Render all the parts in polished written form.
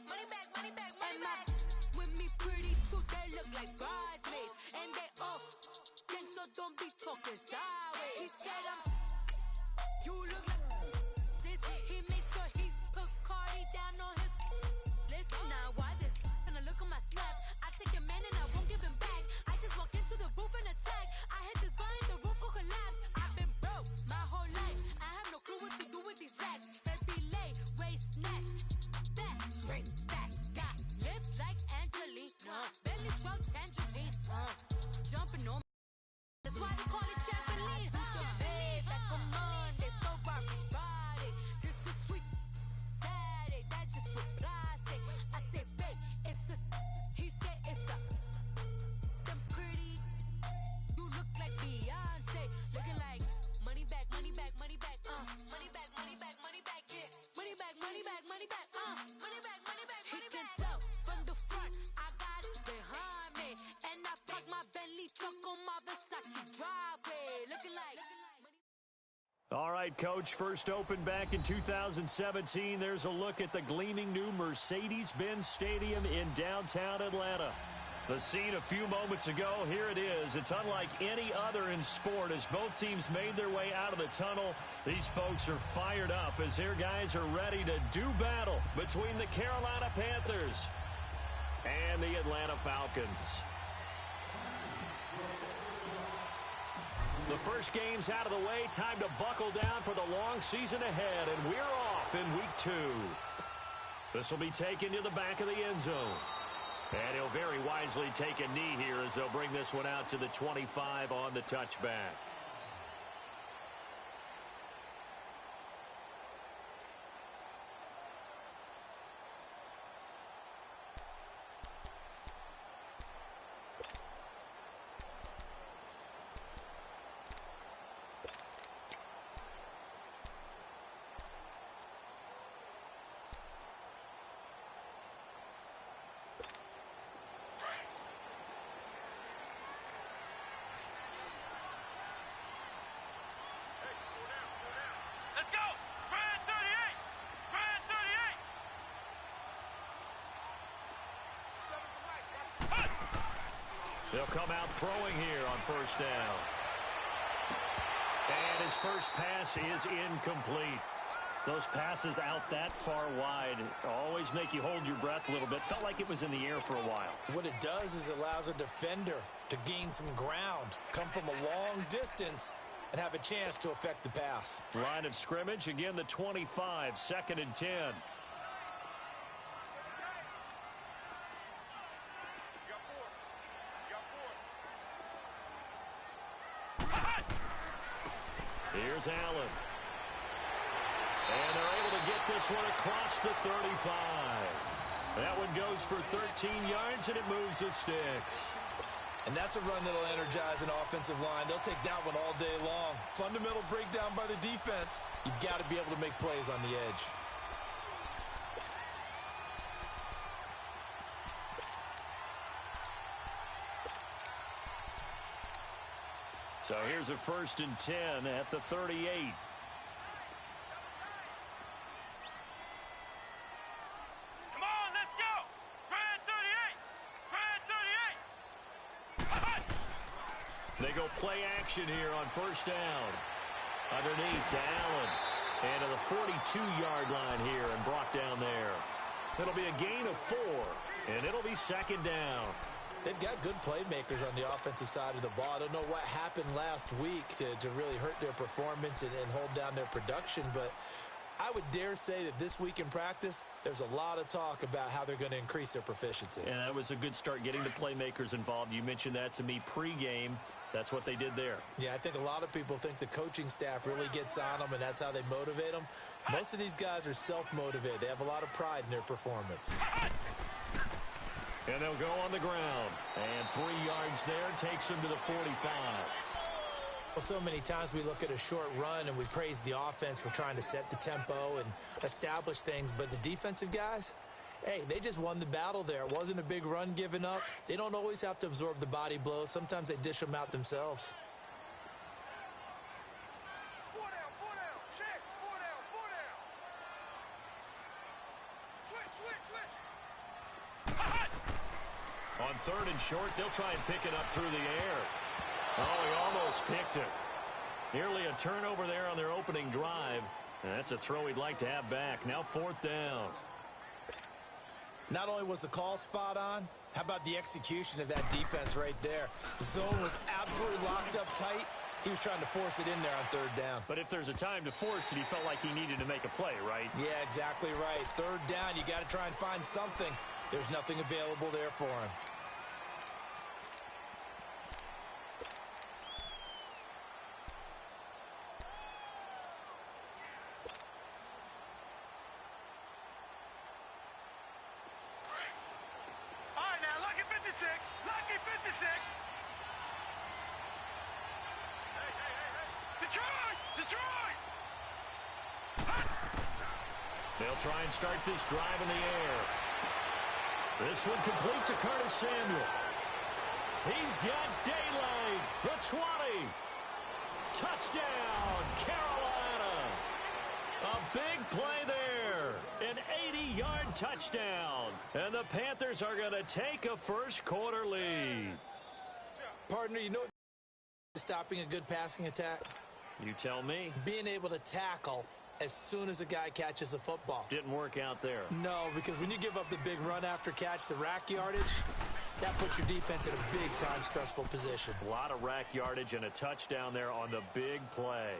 And my with me pretty too, they look like bridesmaids. And they all think so, don't be talking sideways. He said you look like this. He makes sure he put Cardi down on his list. Now why this? Gonna look on my snap. I take your man and I won't give him back. I just walk into the roof and attack. I hit this button, the roof will collapse. I've been broke my whole life. I have no clue what to do with these racks. Head be late, waist snatch. That straight back. Got lips like Angelina. Belly truck tangerine. Jumping on. That's why they call it trampoline. Trampoline, like a Monday, throw body. This is sweet Saturday, that's just what I say. I say, babe, it's a. He said it's a. Them pretty. You look like Beyonce, looking like money back, money back, money back, money back, money back, money back, yeah. Money back, money back, money back, money back, money back. He can tell from the front, I got it behind me, and I park my Bentley truck on my Versace driveway, looking like. All right, Coach, first opened back in 2017. There's a look at the gleaming new Mercedes-Benz Stadium in downtown Atlanta. The scene a few moments ago, here it is. It's unlike any other in sport as both teams made their way out of the tunnel. These folks are fired up as their guys are ready to do battle between the Carolina Panthers and the Atlanta Falcons. The first game's out of the way. Time to buckle down for the long season ahead, and we're off in week 2. This will be taken to the back of the end zone. And he'll very wisely take a knee here as they'll bring this one out to the 25 on the touchback. They'll come out throwing here on first down. And his first pass is incomplete. Those passes out that far wide always make you hold your breath a little bit. Felt like it was in the air for a while. What it does is it allows a defender to gain some ground, come from a long distance, and have a chance to affect the pass. Line of scrimmage, again the 25, 2nd and 10. Here's Allen. And they're able to get this one across the 35. That one goes for 13 yards, and it moves the sticks. And that's a run that'll energize an offensive line. They'll take that one all day long. Fundamental breakdown by the defense. You've got to be able to make plays on the edge. So here's a 1st and 10 at the 38. Come on, let's go! Grand 38! Grand 38! They go play action here on first down. Underneath to Allen. And to the 42-yard line here and brought down there. It'll be a gain of 4, and it'll be 2nd down. They've got good playmakers on the offensive side of the ball. I don't know what happened last week to really hurt their performance and hold down their production, but I would dare say that this week in practice, there's a lot of talk about how they're going to increase their proficiency. And that was a good start, getting the playmakers involved. You mentioned that to me pregame. That's what they did there. Yeah, I think a lot of people think the coaching staff really gets on them, and that's how they motivate them. Most of these guys are self-motivated. They have a lot of pride in their performance. And they'll go on the ground. And 3 yards there takes them to the 45. Well, so many times we look at a short run and we praise the offense for trying to set the tempo and establish things. But the defensive guys, hey, they just won the battle there. It wasn't a big run given up. They don't always have to absorb the body blows. Sometimes they dish them out themselves. Switch. On 3rd and short, they'll try and pick it up through the air. Oh, he almost picked it. Nearly a turnover there on their opening drive. And that's a throw he'd like to have back. Now 4th down. Not only was the call spot on, how about the execution of that defense right there? The zone was absolutely locked up tight. He was trying to force it in there on 3rd down. But if there's a time to force it, he felt like he needed to make a play, right? Yeah, exactly right. 3rd down, you got to try and find something. There's nothing available there for him. Lucky 56. Detroit! They'll try and start this drive in the air. This one complete to Curtis Samuel. He's got daylight. The 20. Touchdown, Carolina. A big play there. An 80-yard touchdown. And the Panthers are going to take a first-quarter lead. Partner, you know what stopping a good passing attack? You tell me. Being able to tackle as soon as a guy catches the football. Didn't work out there. No, because when you give up the big run after catch, the rack yardage, that puts your defense in a big-time stressful position. A lot of rack yardage and a touchdown there on the big play.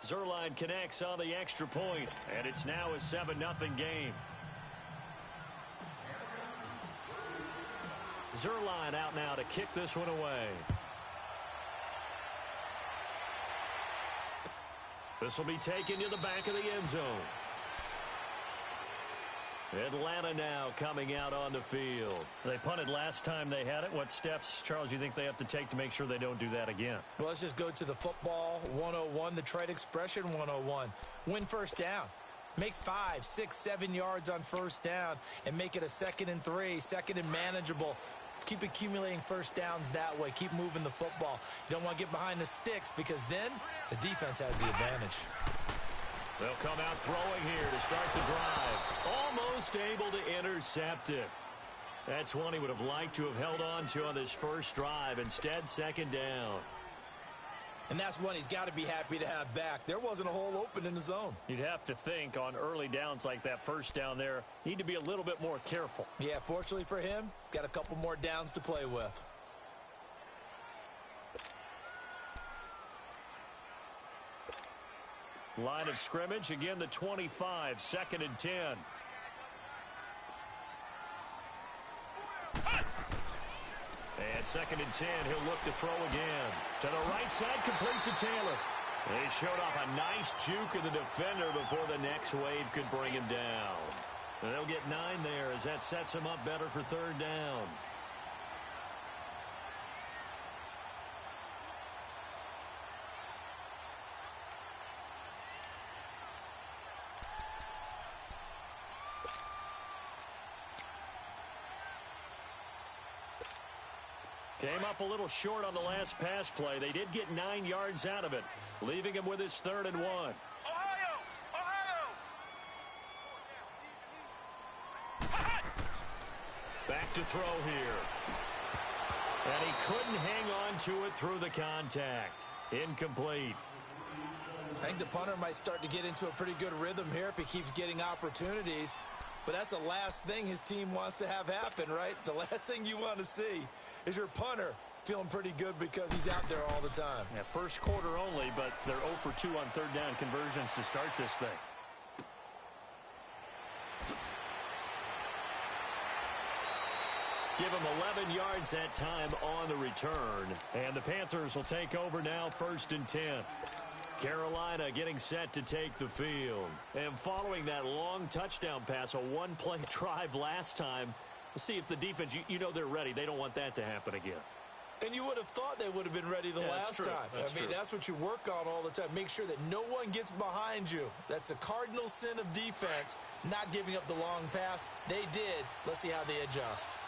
Zuerlein connects on the extra point, and it's now a 7-0 game. Zuerlein out now to kick this one away. This will be taken to the back of the end zone. Atlanta now coming out on the field. They punted last time they had it. What steps, Charles, you think they have to take to make sure they don't do that again? Well, let's just go to the football 101, the trade expression 101. Win first down. Make 5, 6, 7 yards on first down and make it a 2nd and 3, 2nd and manageable. Keep accumulating first downs that way. Keep moving the football. You don't want to get behind the sticks because then the defense has the advantage. They'll come out throwing here to start the drive. Almost able to intercept it. That's one he would have liked to have held on to on this first drive. Instead, 2nd down. And that's one he's got to be happy to have back. There wasn't a hole open in the zone. You'd have to think on early downs like that first down there, need to be a little bit more careful. Yeah, fortunately for him, got a couple more downs to play with. Line of scrimmage, again the 25, 2nd and 10. And 2nd and 10, he'll look to throw again. To the right side, complete to Taylor. He showed off a nice juke of the defender before the next wave could bring him down. And they'll get 9 there as that sets him up better for 3rd down. Came up a little short on the last pass play. They did get 9 yards out of it, leaving him with his 3rd and 1. Ohio! Back to throw here. And he couldn't hang on to it through the contact. Incomplete. I think the punter might start to get into a pretty good rhythm here if he keeps getting opportunities. But that's the last thing his team wants to have happen, right? The last thing you want to see is your punter feeling pretty good because he's out there all the time. Yeah, first quarter only, but they're 0 for 2 on 3rd down conversions to start this thing. Give him 11 yards that time on the return. And the Panthers will take over now, 1st and 10. Carolina getting set to take the field. And following that long touchdown pass, a one-play drive last time, we'll see if the defense, you know they're ready. They don't want that to happen again. And you would have thought they would have been ready the last time. I mean, that's what you work on all the time. Make sure that no one gets behind you. That's the cardinal sin of defense, not giving up the long pass. They did. Let's see how they adjust.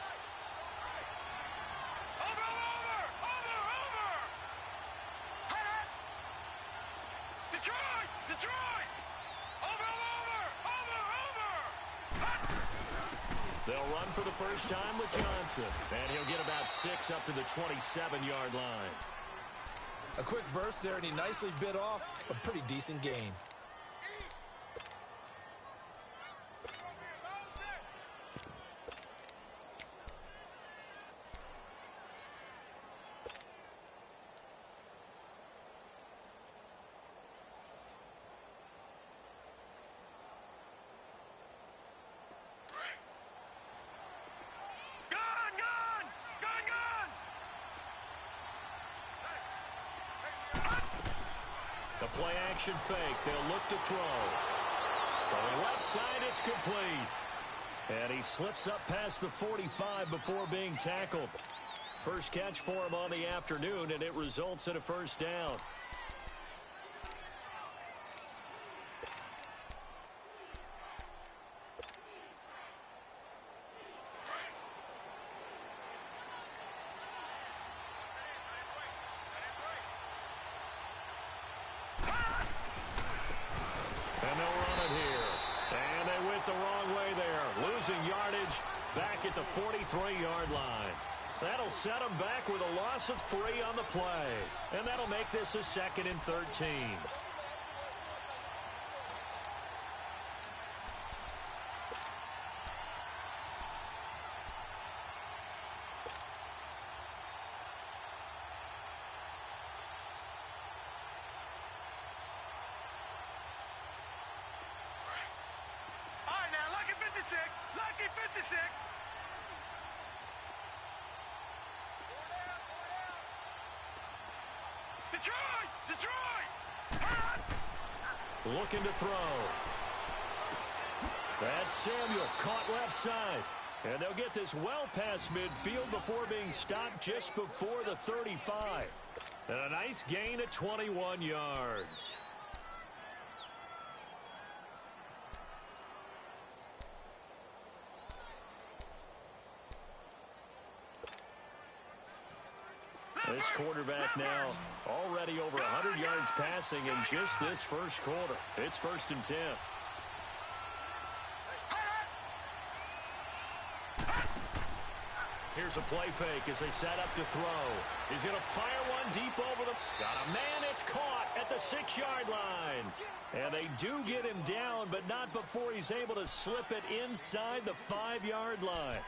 They'll run for the first time with Johnson. And he'll get about 6 up to the 27-yard line. A quick burst there, and he nicely bit off a pretty decent gain. The play action fake. They'll look to throw. Throwing left side, it's complete. And he slips up past the 45 before being tackled. First catch for him on the afternoon, and it results in a first down. Back at the 43-yard line. That'll set them back with a loss of 3 on the play. And that'll make this a 2nd and 13. Lucky 56. Detroit! Looking to throw. That's Samuel, caught left side. And they'll get this well past midfield before being stopped just before the 35. And a nice gain of 21 yards. This quarterback now already over 100 yards passing in just this first quarter. It's 1st and 10. Here's a play fake as they set up to throw. He's going to fire one deep over the... Got a man, it's caught at the 6-yard line. And they do get him down, but not before he's able to slip it inside the 5-yard line.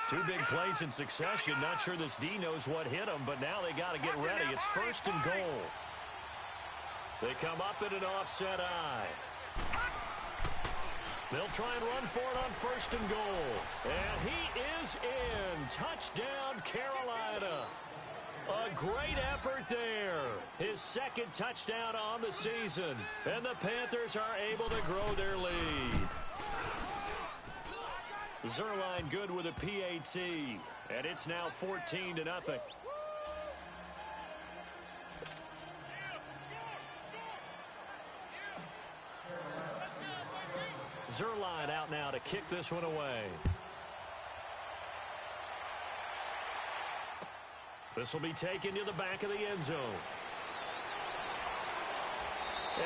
Two big plays in succession. Not sure this D knows what hit him, but now they got to get ready. It's 1st and goal. They come up in an offset eye. They'll try and run for it on 1st and goal. And he is in. Touchdown, Carolina. A great effort there. His 2nd touchdown on the season. And the Panthers are able to grow their lead. Zerline good with a PAT, and it's now 14-0. Zerline out now to kick this one away. This will be taken to the back of the end zone.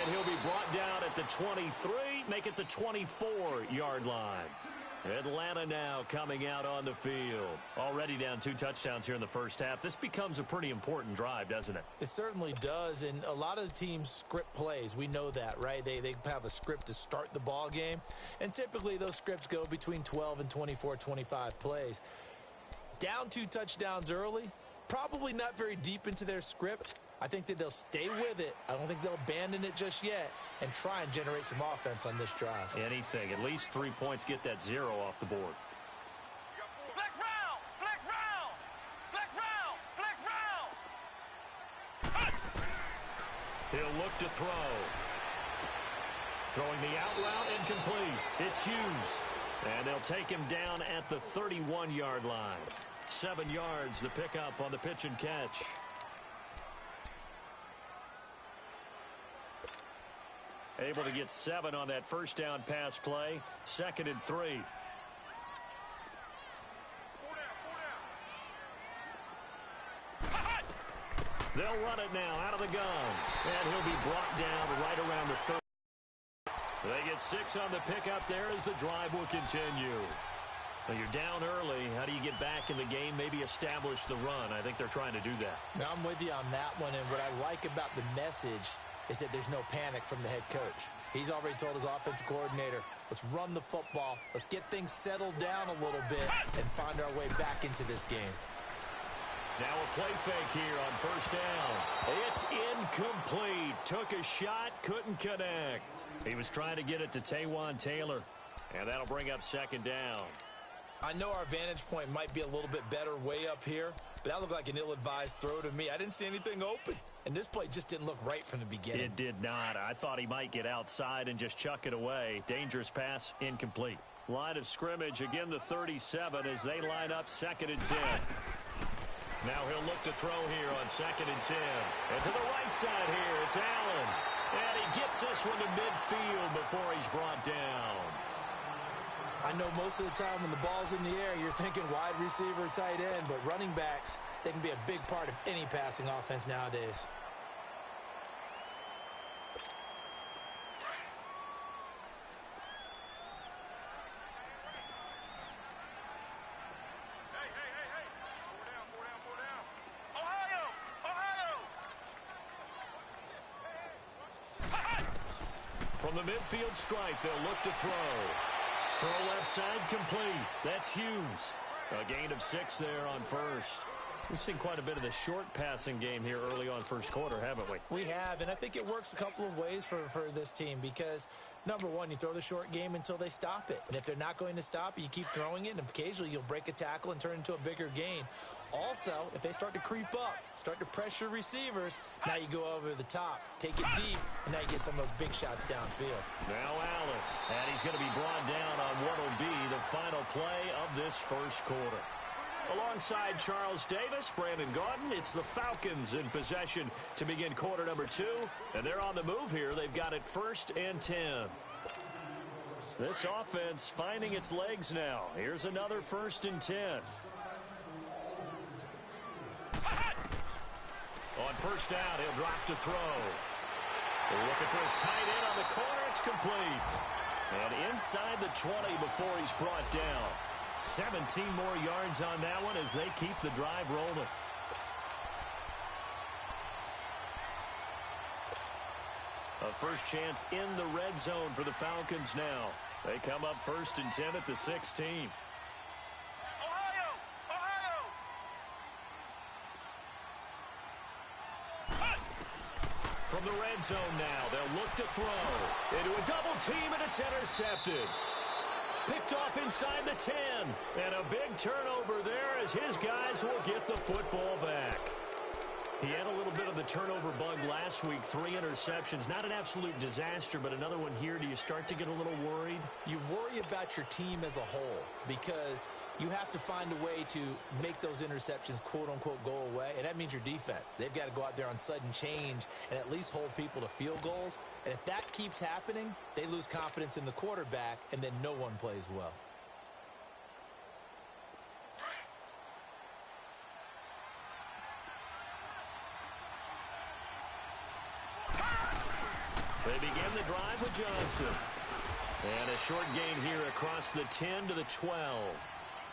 And he'll be brought down at the 23, make it the 24-yard line. Atlanta now coming out on the field. Already down 2 touchdowns here in the first half. This becomes a pretty important drive, doesn't it? It certainly does, and a lot of the teams script plays. We know that, right? They have a script to start the ball game, and typically those scripts go between 12 and 24, 25 plays. Down 2 touchdowns early, probably not very deep into their script. I think that they'll stay with it. I don't think they'll abandon it just yet and try and generate some offense on this drive. Anything. At least 3 points, get that 0 off the board. Flex round! Flex round! Flex round! Flex round! He'll look to throw. Throwing the out route incomplete. It's Hughes. And they'll take him down at the 31-yard line. 7 yards the pickup on the pitch and catch. Able to get 7 on that first down pass play. 2nd and 3. They'll run it now out of the gun. And he'll be brought down right around the 30. They get 6 on the pickup there as the drive will continue. Well, you're down early. How do you get back in the game, maybe establish the run? I think they're trying to do that. Now, I'm with you on that one, and what I like about the message is that there's no panic from the head coach. He's already told his offensive coordinator, let's run the football, let's get things settled down a little bit and find our way back into this game. Now a play fake here on first down. It's incomplete. Took a shot, couldn't connect. He was trying to get it to Taywan Taylor, and that'll bring up second down. I know our vantage point might be a little bit better way up here, but that looked like an ill-advised throw to me. I didn't see anything open, and this play just didn't look right from the beginning. It did not. I thought he might get outside and just chuck it away. Dangerous pass, incomplete. Line of scrimmage, again the 37 as they line up 2nd and 10. Now he'll look to throw here on 2nd and 10. And to the right side here, it's Allen. And he gets this one to midfield before he's brought down. I know most of the time when the ball's in the air, you're thinking wide receiver, tight end, but running backs, they can be a big part of any passing offense nowadays. From the midfield stripe, they'll look to throw. Throw left side complete. That's Hughes. A gain of 6 there on first. We've seen quite a bit of the short passing game here early on first quarter, haven't we? We have, and I think it works a couple of ways for this team because, number one, you throw the short game until they stop it. And if they're not going to stop it, you keep throwing it, and occasionally you'll break a tackle and turn it into a bigger gain. Also, if they start to creep up, start to pressure receivers, now you go over the top, take it deep, and now you get some of those big shots downfield. Now Allen, and he's going to be brought down on what will be the final play of this first quarter. Alongside Charles Davis, Brandon Gaudin, it's the Falcons in possession to begin quarter number 2, and they're on the move here. They've got it 1st and 10. This offense finding its legs now. Here's another 1st and 10. On first down, he'll drop to throw. Looking for his tight end on the corner. It's complete. And inside the 20 before he's brought down. 17 more yards on that one as they keep the drive rolling. A first chance in the red zone for the Falcons now. They come up 1st and 10 at the 16. From the red zone now, they'll look to throw. Into a double team, and it's intercepted. Picked off inside the 10. And a big turnover there as his guys will get the football back. He had a little bit of the turnover bug last week, 3 interceptions. Not an absolute disaster, but another one here. Do you start to get a little worried? You worry about your team as a whole because you have to find a way to make those interceptions, quote-unquote, go away, and that means your defense. They've got to go out there on sudden change and at least hold people to field goals. And if that keeps happening, they lose confidence in the quarterback, and then no one plays well. They begin the drive with Johnson. And a short gain here across the 10 to the 12.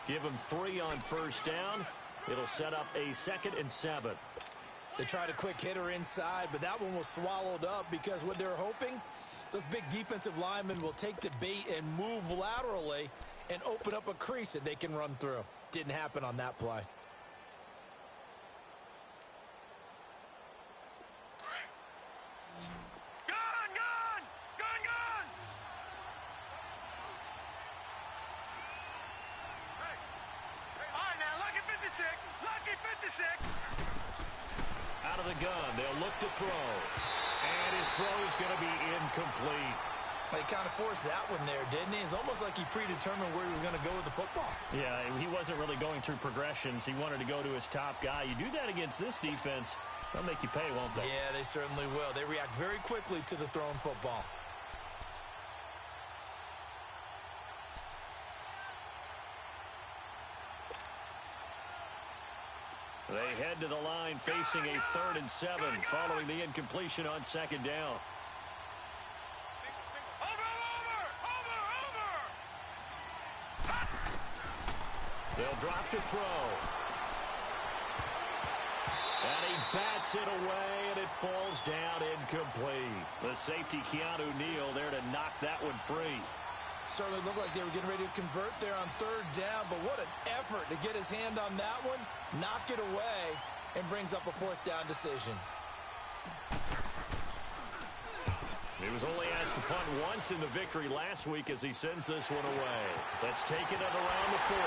Give them 3 on first down. It'll set up a 2nd and 7. They tried a quick hitter inside, but that one was swallowed up because what they're hoping, those big defensive linemen will take the bait and move laterally and open up a crease that they can run through. Didn't happen on that play. Out of the gun, they'll look to throw. And his throw is going to be incomplete. He kind of forced that one there, didn't he? It's almost like he predetermined where he was going to go with the football. Yeah, he wasn't really going through progressions. He wanted to go to his top guy. You do that against this defense, they'll make you pay, won't they? Yeah, they certainly will. They react very quickly to the thrown football. They head to the line facing a 3rd and 7 following the incompletion on 2nd down. They'll drop to throw. And he bats it away, and it falls down incomplete. The safety, Keanu Neal, there to knock that one free. Certainly looked like they were getting ready to convert there on 3rd down, but what an effort to get his hand on that one, knock it away, and brings up a 4th down decision. He was only asked to punt once in the victory last week as he sends this one away. Let's take it at around the 40.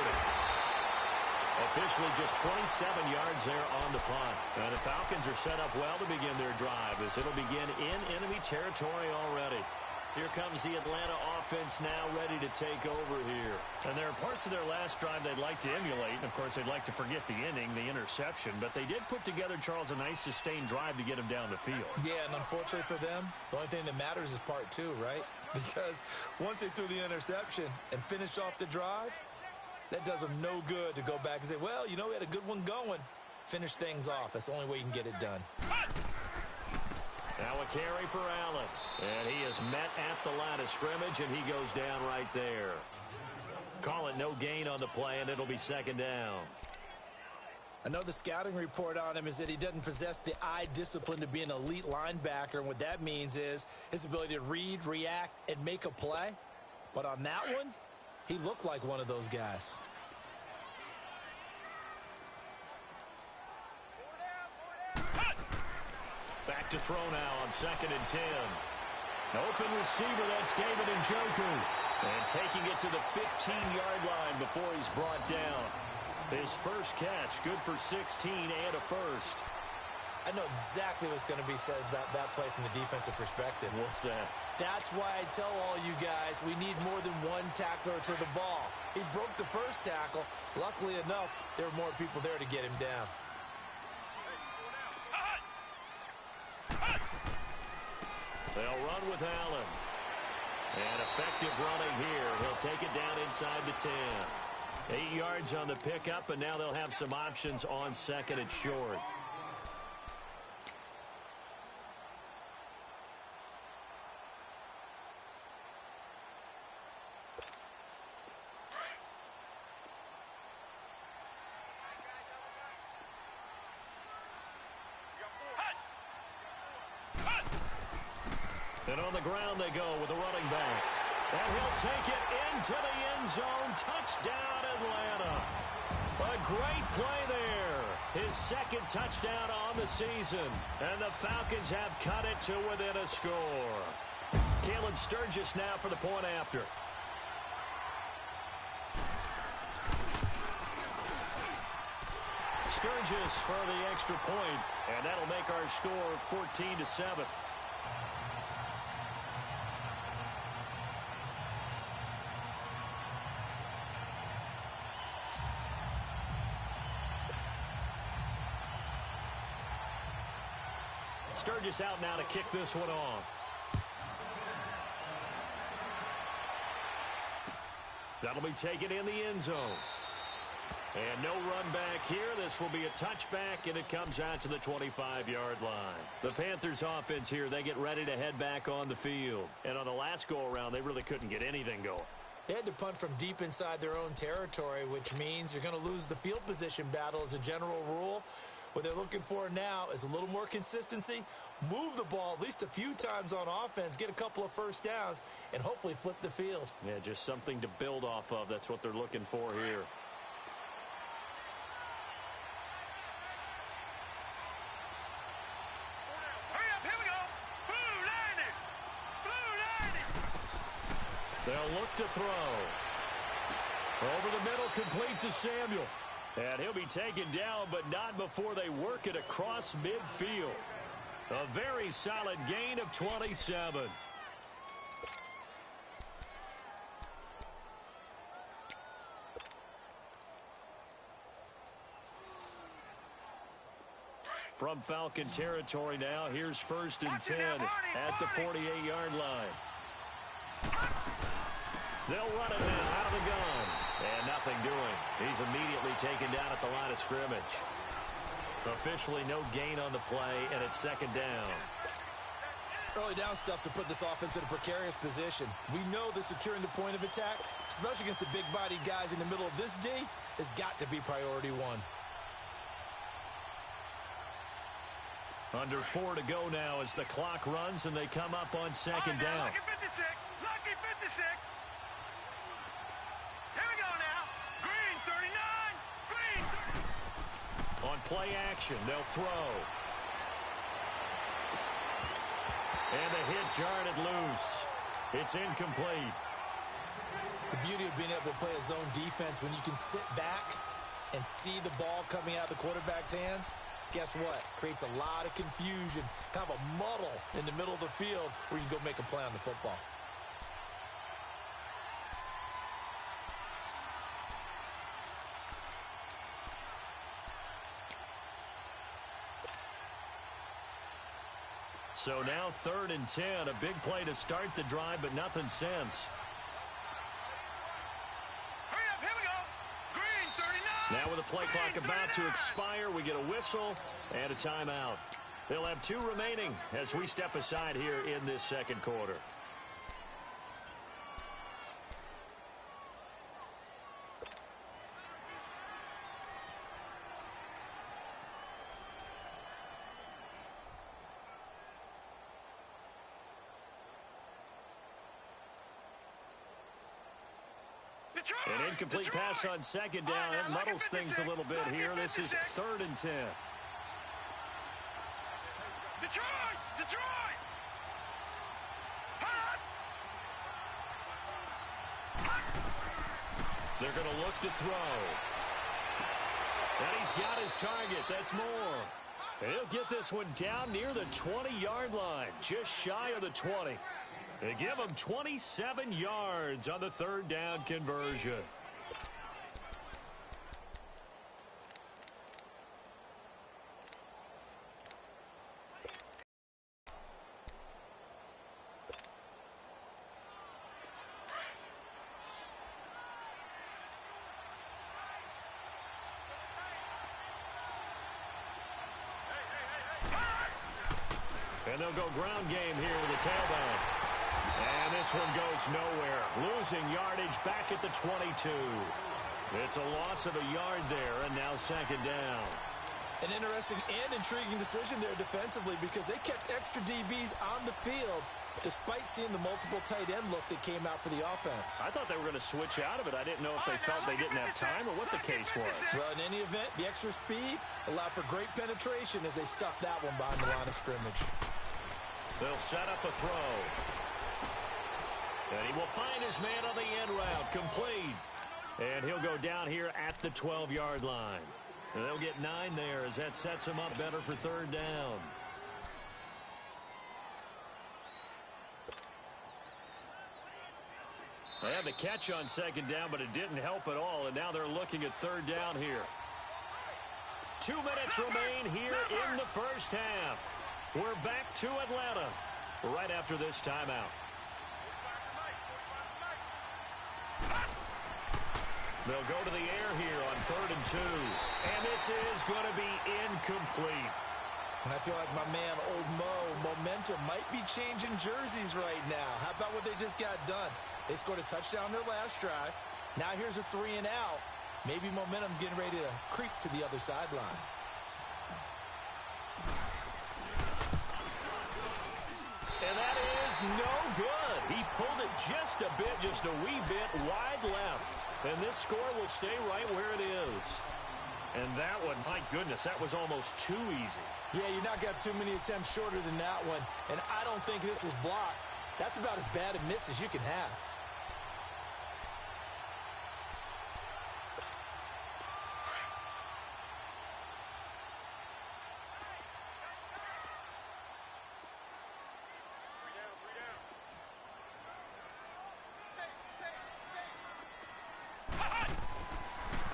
Officially just 27 yards there on the punt. And the Falcons are set up well to begin their drive as it'll begin in enemy territory already. Here comes the Atlanta offense now ready to take over here. And there are parts of their last drive they'd like to emulate. Of course, they'd like to forget the inning, the interception. But they did put together, Charles, a nice sustained drive to get him down the field. Yeah, and unfortunately for them, the only thing that matters is part 2, right? Because once they threw the interception and finished off the drive, that does them no good to go back and say, well, you know, we had a good one going. Finish things off. That's the only way you can get it done. Now a carry for Allen. And he is met at the line of scrimmage, and he goes down right there. Call it no gain on the play, and it'll be 2nd down. I know the scouting report on him is that he doesn't possess the eye discipline to be an elite linebacker, and what that means is his ability to read, react, and make a play. But on that one, he looked like one of those guys. Back to throw now on 2nd and 10. Open receiver, that's David Njoku. And taking it to the 15-yard line before he's brought down. His first catch, good for 16 and a first. I know exactly what's going to be said about that play from the defensive perspective. What's that? That's why I tell all you guys we need more than one tackler to the ball. He broke the first tackle. Luckily enough, there were more people there to get him down. They'll run with Allen. And effective running here. He'll take it down inside the 10. 8 yards on the pickup, and now they'll have some options on 2nd and short. And on the ground they go with a running back. And he'll take it into the end zone. Touchdown, Atlanta. A great play there. His 2nd touchdown on the season. And the Falcons have cut it to within a score. Caleb Sturgis now for the point after. Sturgis for the extra point. And that'll make our score 14-7. Sturgis out now to kick this one off. That'll be taken in the end zone. And no run back here. This will be a touchback, and it comes out to the 25-yard line. The Panthers offense here, they get ready to head back on the field. And on the last go-around, they really couldn't get anything going. They had to punt from deep inside their own territory, which means you're going to lose the field position battle as a general rule. What they're looking for now is a little more consistency, move the ball at least a few times on offense, get a couple of first downs, and hopefully flip the field. Yeah, just something to build off of. That's what they're looking for here. Hurry up, here we go. Blue lining. They'll look to throw. Over the middle, complete to Samuel. And he'll be taken down, but not before they work it across midfield. A very solid gain of 27. From Falcon territory now, here's 1st and 10 at the 48-yard line. They'll run it now out of the gun. And nothing doing. He's immediately taken down at the line of scrimmage. Officially no gain on the play, and it's second down. Early down stuffs will put this offense in a precarious position. We know that securing the point of attack, especially against the big-bodied guys in the middle of this D, has got to be priority one. Under 4 to go now as the clock runs and they come up on second down. Lucky 56. Lucky 56. Here we go now. Green 39. Green 30. On play action, they'll throw. And the hit jarred it loose. It's incomplete. The beauty of being able to play a zone defense when you can sit back and see the ball coming out of the quarterback's hands, guess what? Creates a lot of confusion, kind of a muddle in the middle of the field where you can go make a play on the football. So now 3rd and 10, a big play to start the drive, but nothing since. Hurry up, here we go. Green 39. Now with the play clock about to expire, we get a whistle and a timeout. They'll have 2 remaining as we step aside here in this second quarter. An incomplete pass on second down. It muddles things a little bit here. This is 3rd and 10. Detroit! Detroit! They're going to look to throw. And he's got his target. That's more. And he'll get this one down near the 20-yard line, just shy of the 20. They give him 27 yards on the 3rd down conversion. And they'll go ground game here with a tailback. And this one goes nowhere. Losing yardage back at the 22. It's a loss of a yard there, and now second down. An interesting and intriguing decision there defensively because they kept extra DBs on the field despite seeing the multiple tight end look that came out for the offense. I thought they were going to switch out of it. I didn't know if they felt they didn't have time or what the case was. Well, in any event, the extra speed allowed for great penetration as they stuffed that one behind the line of scrimmage. They'll set up a throw. And he will find his man on the end route, complete. And he'll go down here at the 12-yard line. And they'll get 9 there as that sets him up better for 3rd down. They had the catch on second down, but it didn't help at all. And now they're looking at 3rd down here. 2 minutes remain here in the first half. We're back to Atlanta right after this timeout. They'll go to the air here on 3rd and 2. And this is going to be incomplete. And I feel like my man, Old Mo, momentum might be changing jerseys right now. How about what they just got done? They scored a touchdown their last drive. Now here's a 3 and out. Maybe momentum's getting ready to creep to the other sideline. And that is no good. He pulled it just a bit, just a wee bit wide left. And this score will stay right where it is. And that one, my goodness, that was almost too easy. Yeah, you're not got too many attempts shorter than that one. And I don't think this was blocked. That's about as bad a miss as you can have.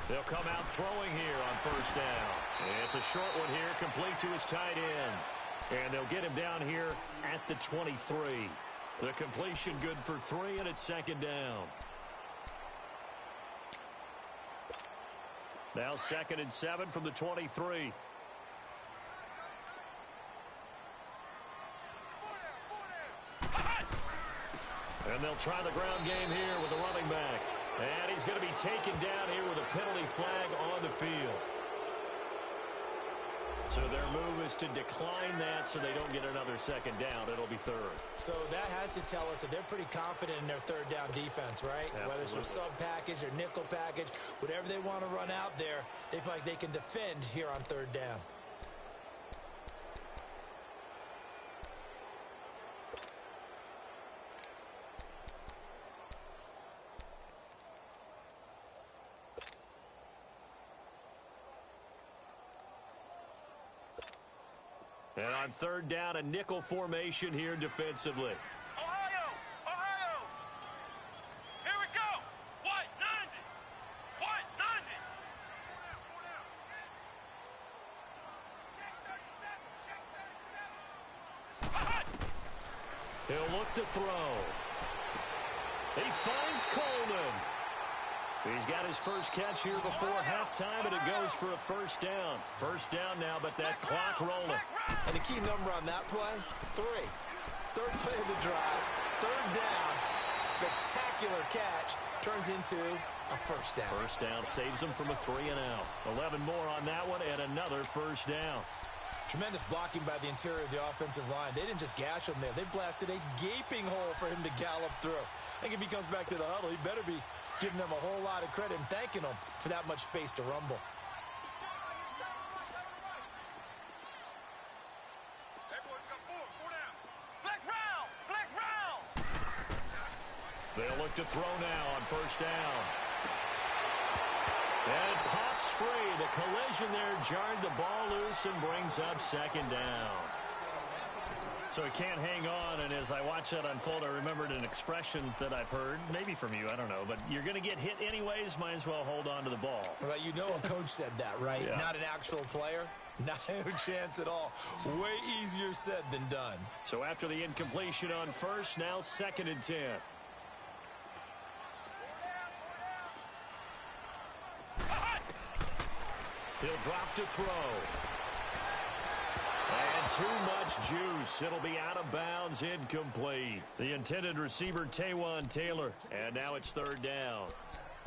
They'll come out throwing here on 1st down. It's a short one here, complete to his tight end. And they'll get him down here at the 23. The completion good for 3, and it's 2nd down. Now 2nd and 7 from the 23. And they'll try the ground game here with the running back. And he's going to be taken down here with a penalty flag on the field. So their move is to decline that so they don't get another second down. It'll be third. So that has to tell us that they're pretty confident in their third down defense, right? Absolutely. Whether it's a sub package or nickel package, whatever they want to run out there, they feel like they can defend here on third down. And on third down, a nickel formation here defensively. Ohio! Ohio! Here we go! White, 90! White, 90! He'll look to throw. He finds Coleman. He's got his first catch here before halftime, and it goes for a first down. First down now, but that clock rolling. And the key number on that play, 3. Third play of the drive, third down, spectacular catch, turns into a first down. First down saves them from a 3-and-out. 11 more on that one, and another first down. Tremendous blocking by the interior of the offensive line. They didn't just gash him there. They blasted a gaping hole for him to gallop through. I think if he comes back to the huddle, he better be giving them a whole lot of credit and thanking them for that much space to rumble. They'll look to throw now on first down. And pops free. The collision there jarred the ball loose and brings up second down. So he can't hang on, and as I watch that unfold, I remembered an expression that I've heard, maybe from you, I don't know, but you're going to get hit anyways, might as well hold on to the ball. Well, you know a coach said that, right? Yeah. Not an actual player. Not a chance at all. Way easier said than done. So after the incompletion on first, now 2nd and 10. He'll drop to throw. And too much juice. It'll be out of bounds, incomplete. The intended receiver, Taywan Taylor. And now it's third down.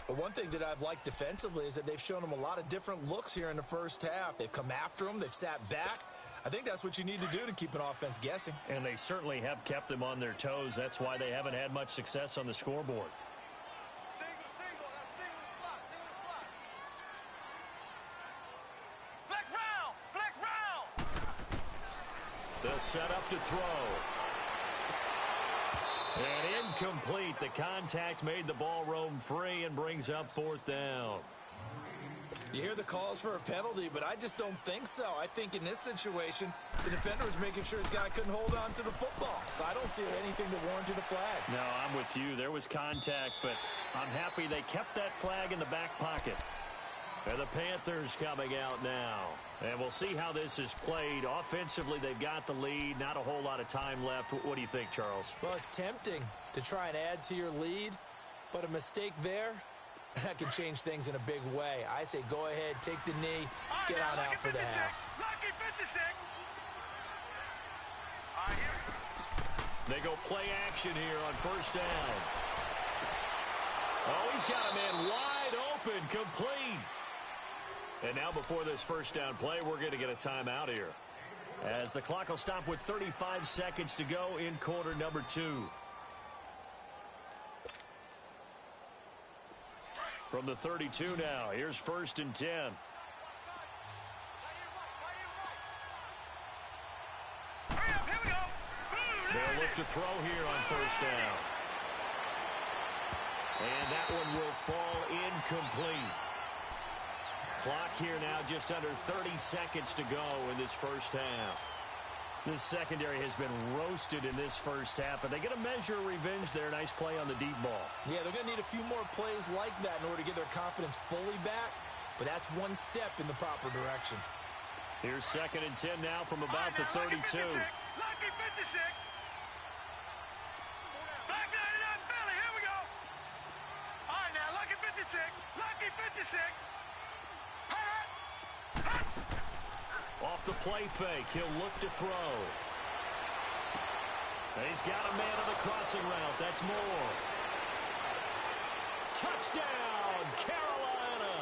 But one thing that I've liked defensively is that they've shown them a lot of different looks here in the first half. They've come after them. They've sat back. I think that's what you need to do to keep an offense guessing. And they certainly have kept them on their toes. That's why they haven't had much success on the scoreboard. They'll set up to throw. And incomplete. The contact made the ball roam free and brings up 4th down. You hear the calls for a penalty, but I just don't think so. I think in this situation, the defender was making sure his guy couldn't hold on to the football. So I don't see anything to warrant a flag. No, I'm with you. There was contact, but I'm happy they kept that flag in the back pocket. And the Panthers coming out now. And we'll see how this is played. Offensively, they've got the lead. Not a whole lot of time left. What do you think, Charles? Well, it's tempting to try and add to your lead, but a mistake there, that can change things in a big way. I say go ahead, take the knee, get on out for the half. Lucky 56. They go play action here on first down. Oh, he's got a man wide open, complete. And now before this first down play, we're going to get a timeout here, as the clock will stop with 35 seconds to go in quarter number 2. From the 32 now, here's 1st and 10. They'll look to throw here on first down. And that one will fall incomplete. Clock here now just under 30 seconds to go in this first half. This secondary has been roasted in this first half, but they get a measure of revenge there. Nice play on the deep ball. Yeah, they're going to need a few more plays like that in order to get their confidence fully't but that's one step in the proper direction. Here's 2nd and 10 now from about the 32. Lucky 56. Flag 99 Philly, here we go. All right, now, lucky 56. Lucky 56. Off the play fake, he'll look to throw. He's got a man on the crossing route. That's Moore. Touchdown, Carolina.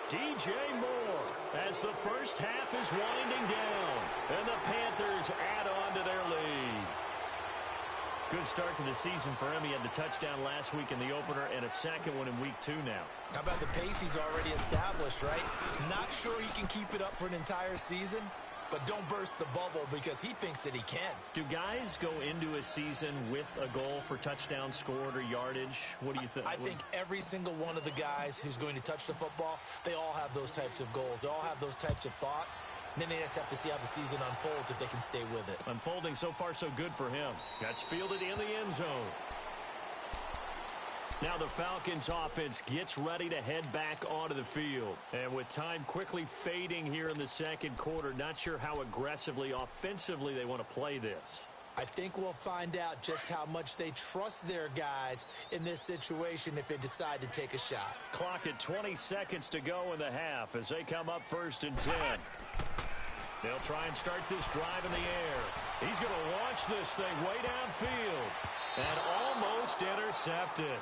DJ Moore as the first half is winding down. And the Panthers add on to their lead. Good start to the season for him. He had the touchdown last week in the opener and a second one in week 2 now. How about the pace he's already established, right? Not sure he can keep it up for an entire season, but don't burst the bubble because he thinks that he can. Do guys go into a season with a goal for touchdowns scored or yardage? What do you think? I think every single one of the guys who's going to touch the football, they all have those types of goals. They all have those types of thoughts. And then they just have to see how the season unfolds if they can stay with it. Unfolding so far so good for him. That's fielded in the end zone. Now the Falcons offense gets ready to head back onto the field. And with time quickly fading here in the second quarter, not sure how aggressively, offensively they want to play this. I think we'll find out just how much they trust their guys in this situation if they decide to take a shot. Clock at 20 seconds to go in the half as they come up 1st and 10. They'll try and start this drive in the air. He's going to launch this thing way downfield and almost intercepted.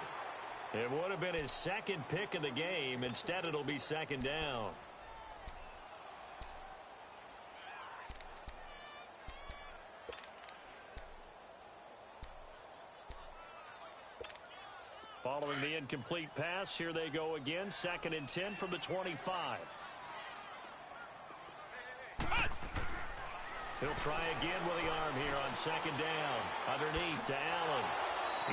It would have been his second pick of the game. Instead, it'll be 2nd down. Following the incomplete pass, here they go again. 2nd and 10 from the 25. He'll try again with the arm here on 2nd down. Underneath to Allen.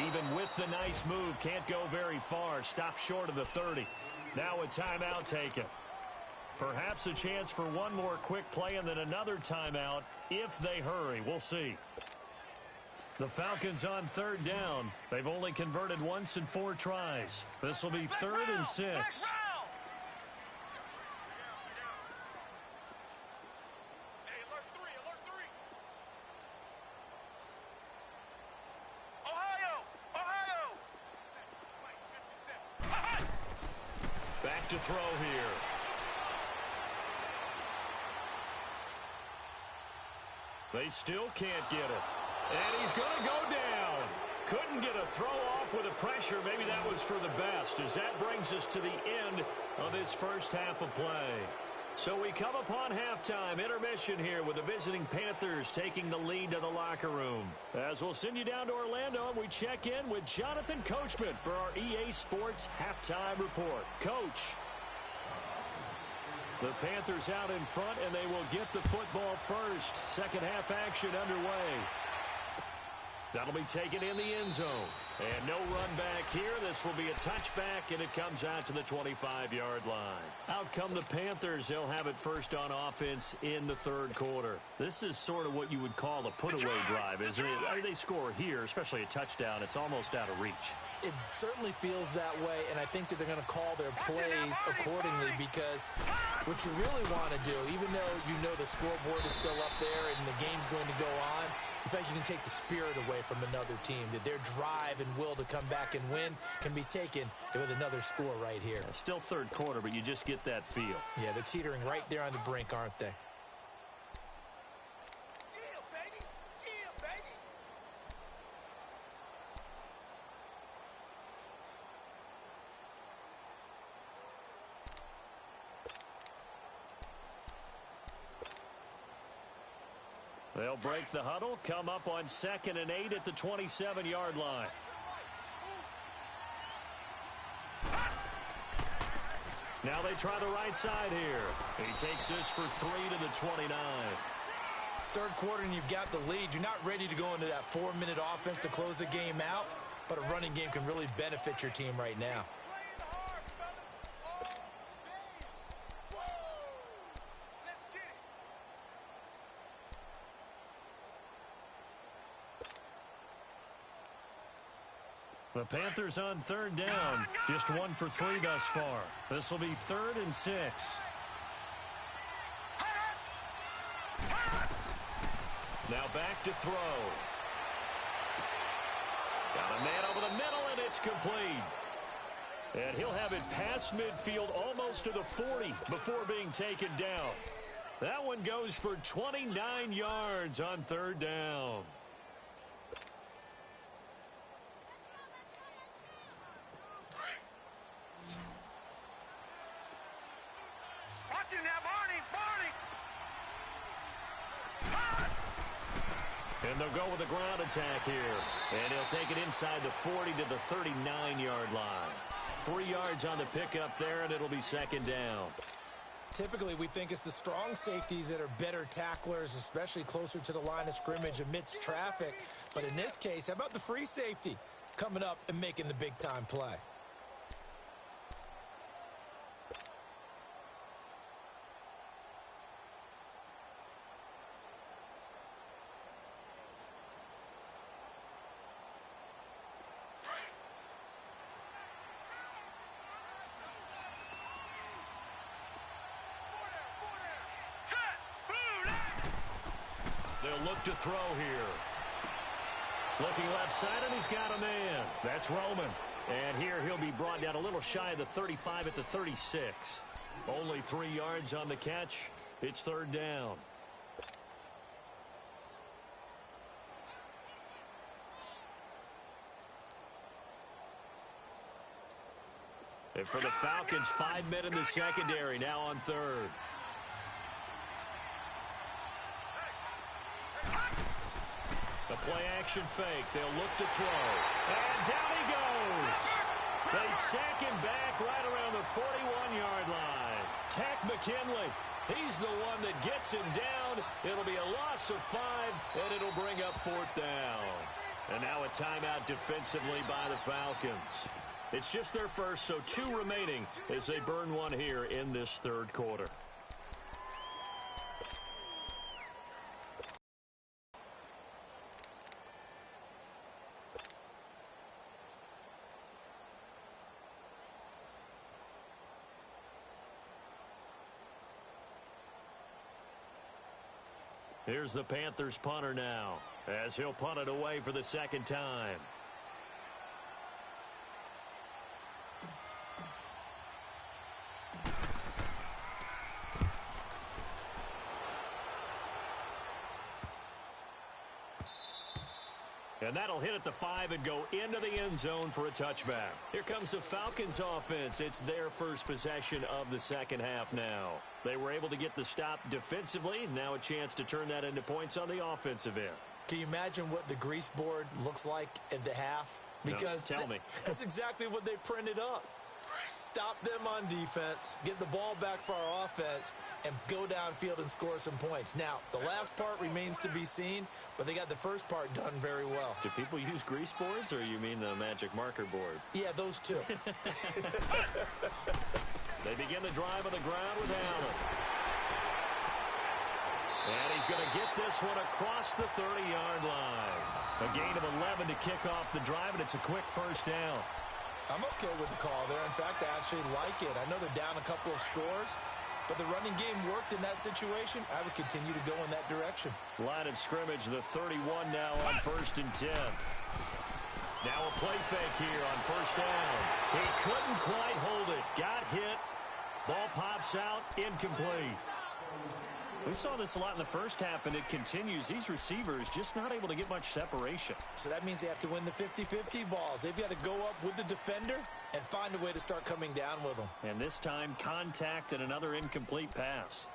Even with the nice move, can't go very far. Stopped short of the 30. Now a timeout taken. Perhaps a chance for one more quick play and then another timeout if they hurry. We'll see. The Falcons on 3rd down. They've only converted once in 4 tries. This will be 3rd and 6. Back to throw here. They still can't get it. And he's going to go down. Couldn't get a throw off with the pressure. Maybe that was for the best, as that brings us to the end of this first half of play. So we come upon halftime, intermission here with the visiting Panthers taking the lead to the locker room. As we'll send you down to Orlando, and we check in with Jonathan Coachman for our EA Sports Halftime Report. Coach. The Panthers out in front, and they will get the football first. Second half action underway. That'll be taken in the end zone. And no run back here. This will be a touchback, and it comes out to the 25-yard line. Out come the Panthers. They'll have it first on offense in the 3rd quarter. This is sort of what you would call a put-away drive, isn't it? I mean, they score here, especially a touchdown. It's almost out of reach. It certainly feels that way, and I think that they're going to call their plays accordingly because what you really want to do, even though you know the scoreboard is still up there and the game's going to go on, in fact, you can take the spirit away from another team, that their drive and will to come back and win can be taken with another score right here. Still 3rd quarter, but you just get that feel. Yeah, they're teetering right there on the brink, aren't they? They'll break the huddle, come up on 2nd and 8 at the 27-yard line. Now they try the right side here. He takes this for 3 to the 29. 3rd quarter and you've got the lead. You're not ready to go into that 4-minute offense to close the game out, but a running game can really benefit your team right now. The Panthers on 3rd down. Just 1 for 3 thus far. This will be 3rd and 6. Now back to throw. Got a man over the middle, and it's complete. And he'll have it past midfield almost to the 40 before being taken down. That one goes for 29 yards on 3rd down. Watch him now, Barney! And they'll go with a ground attack here. And he'll take it inside the 40 to the 39-yard line. 3 yards on the pickup there, and it'll be second down. Typically, we think it's the strong safeties that are better tacklers, especially closer to the line of scrimmage amidst traffic. But in this case, how about the free safety coming up and making the big-time play? They'll look to throw here. Looking left side, and he's got a man. That's Roman. And here he'll be brought down a little shy of the 35 at the 36. Only 3 yards on the catch. It's third down. And for the Falcons, 5 men in the secondary now on third. The play-action fake. They'll look to throw. And down he goes. They sack him back right around the 41-yard line. Tack McKinley. He's the one that gets him down. It'll be a loss of 5, and it'll bring up fourth down. And now a timeout defensively by the Falcons. It's just their first, so 2 remaining as they burn one here in this third quarter. Here's the Panthers punter now, as he'll punt it away for the second time. And that'll hit at the 5 and go into the end zone for a touchback. Here comes the Falcons offense. It's their first possession of the second half now. They were able to get the stop defensively. Now a chance to turn that into points on the offensive end. Can you imagine what the grease board looks like at the half? Because no, tell me. That's exactly what they printed up. Stop them on defense, get the ball back for our offense, and go downfield and score some points. Now, the last part remains to be seen, but they got the first part done very well. Do people use grease boards, or you mean the magic marker boards? Yeah, those two. They begin the drive on the ground with Allen. And he's going to get this one across the 30-yard line. A gain of 11 to kick off the drive, and it's a quick first down. I'm okay with the call there. In fact, I actually like it. I know they're down a couple of scores, but the running game worked in that situation. I would continue to go in that direction. Line of scrimmage, the 31 now on 1st and 10. Now a play fake here on first down. He couldn't quite hold it. Got hit. Ball pops out, incomplete. We saw this a lot in the first half, and it continues. These receivers just not able to get much separation. So that means they have to win the 50-50 balls. They've got to go up with the defender and find a way to start coming down with them. And this time, contact and another incomplete pass.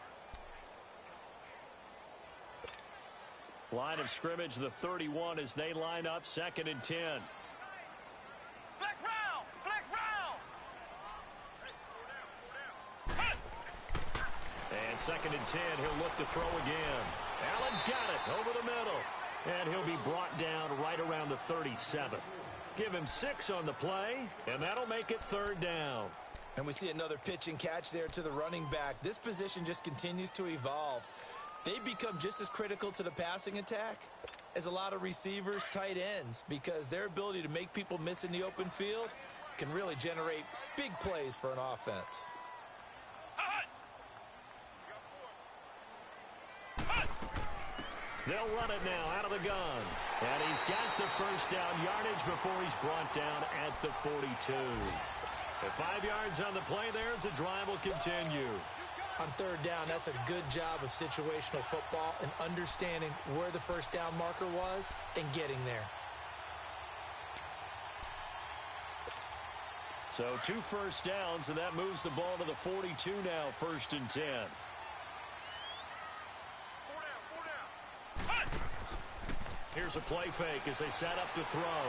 Line of scrimmage, the 31 as they line up, 2nd and 10. Flex round! Flex round! And 2nd and 10, he'll look to throw again. Allen's got it over the middle. And he'll be brought down right around the 37. Give him 6 on the play, and that'll make it 3rd down. And we see another pitch and catch there to the running back. This position just continues to evolve. They become just as critical to the passing attack as a lot of receivers, tight ends, because their ability to make people miss in the open field can really generate big plays for an offense. They'll run it now out of the gun. And he's got the first down yardage before he's brought down at the 42. At 5 yards on the play there, as the drive will continue. On 3rd down, that's a good job of situational football and understanding where the first down marker was and getting there. So 2 first downs, and that moves the ball to the 42 now, 1st and 10. 4 down. Here's a play fake as they set up to throw.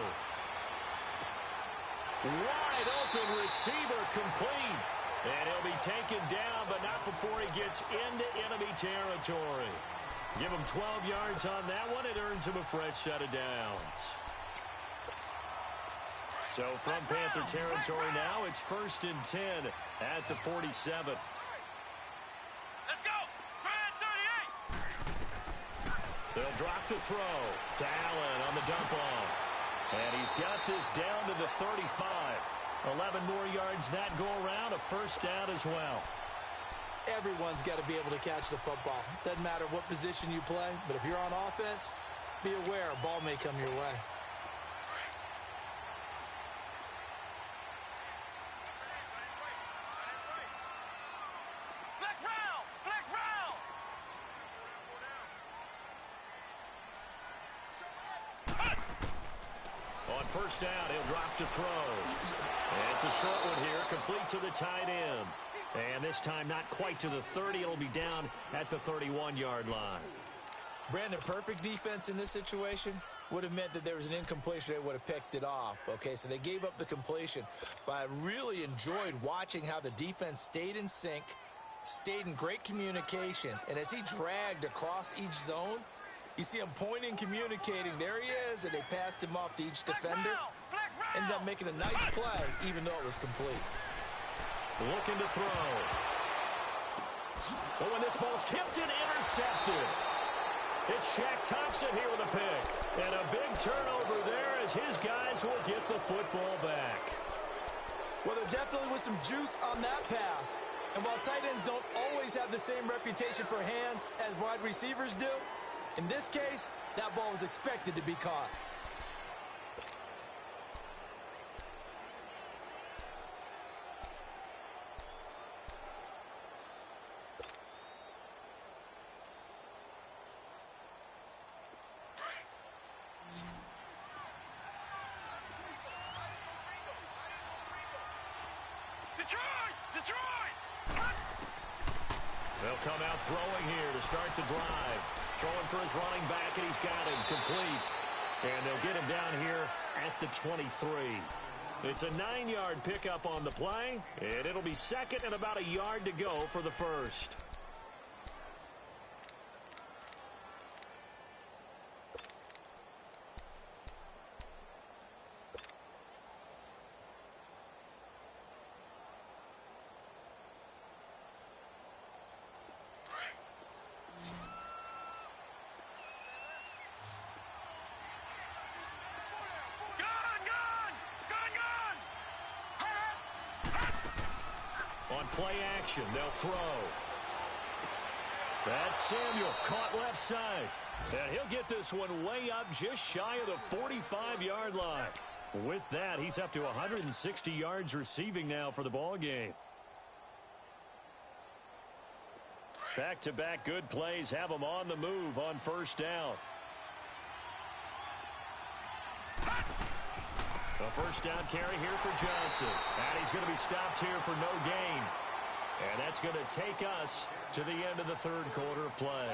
Wide open receiver complete. And he'll be taken down, but not before he gets into enemy territory. Give him 12 yards on that one. It earns him a fresh set of downs. So from Panther territory now, it's 1st and 10 at the 47. Let's go. Grand 38. They'll drop the throw to Allen on the dump off. And he's got this down to the 35. 11 more yards that go around, a first down as well. Everyone's got to be able to catch the football. Doesn't matter what position you play, but if you're on offense, be aware a ball may come your way. Flex round. Flex round. On first down, he'll drop to throw. And it's a short one here, complete to the tight end. And this time not quite to the 30. It'll be down at the 31-yard line. Brandon, perfect defense in this situation would have meant that there was an incompletion. They would have picked it off. Okay, so they gave up the completion. But I really enjoyed watching how the defense stayed in sync, stayed in great communication. And as he dragged across each zone, you see him pointing, communicating. There he is, and they passed him off to each defender. Ended up making a nice play, even though it was complete. Looking to throw. But when this ball's tipped and intercepted, it's Shaq Thompson here with a pick. And a big turnover there as his guys will get the football back. Well, there definitely was some juice on that pass. And while tight ends don't always have the same reputation for hands as wide receivers do, in this case, that ball was expected to be caught. Detroit! They'll come out throwing here to start the drive. Throwing for his running back, and he's got him complete. And they'll get him down here at the 23. It's a 9-yard pickup on the play, and it'll be second and about a yard to go for the first. On play action, they'll throw. That's Samuel, caught left side. And he'll get this one way up just shy of the 45-yard line. With that, he's up to 160 yards receiving now for the ball game. Back-to-back good plays have him on the move on first down. A first down carry here for Johnson. And he's going to be stopped here for no gain. And that's going to take us to the end of the third quarter of play.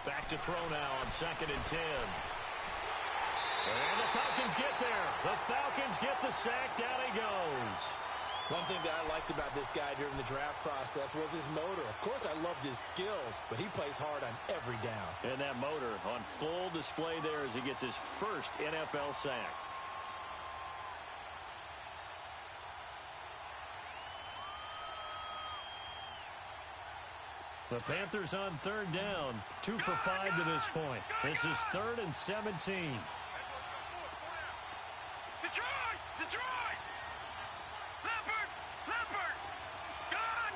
Back to throw now on 2nd and 10. And the Falcons get there. The Falcons get the sack. Down he goes. One thing that I liked about this guy during the draft process was his motor. Of course, I loved his skills, but he plays hard on every down. And that motor on full display there as he gets his first NFL sack. The Panthers on third down. 2 for 5 to this point. This is 3rd and 17. Detroit! Detroit! Leopard! Leopard! Gun!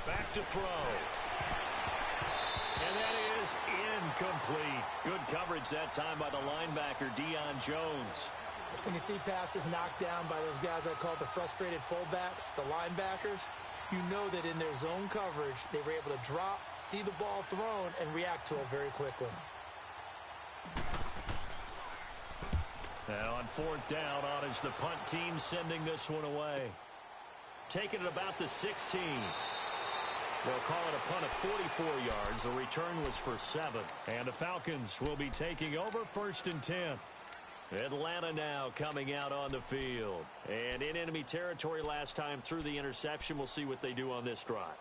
Back to throw. And that is incomplete. Good coverage that time by the linebacker, Deion Jones. When you see passes knocked down by those guys I call the frustrated fullbacks, the linebackers, you know that in their zone coverage, they were able to drop, see the ball thrown, and react to it very quickly. Now on 4th down, on is the punt team sending this one away. Taking it about the 16. They'll call it a punt of 44 yards. The return was for 7. And the Falcons will be taking over 1st and 10. Atlanta now coming out on the field. And in enemy territory last time through the interception. We'll see what they do on this drive.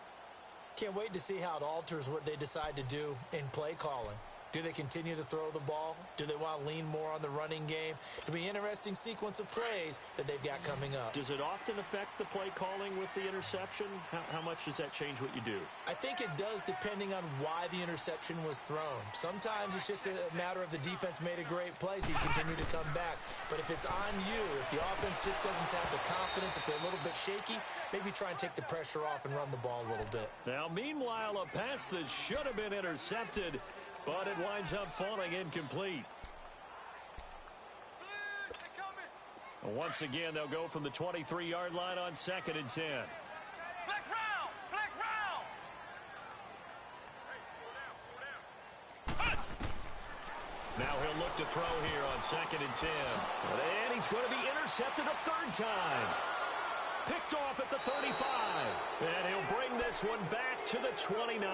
Can't wait to see how it alters what they decide to do in play calling. Do they continue to throw the ball? Do they want to lean more on the running game? It'll be an interesting sequence of plays that they've got coming up. Does it often affect the play calling with the interception? How much does that change what you do? I think it does depending on why the interception was thrown. Sometimes it's just a matter of the defense made a great play, so you continue to come back. But if it's on you, if the offense just doesn't have the confidence, if they're a little bit shaky, maybe try and take the pressure off and run the ball a little bit. Now, meanwhile, a pass that should have been intercepted, but it winds up falling incomplete. Once again, they'll go from the 23-yard line on 2nd and 10. Flex round! Flex round! Now he'll look to throw here on 2nd and 10. And he's going to be intercepted a 3rd time. Picked off at the 35. And he'll bring this one back to the 29.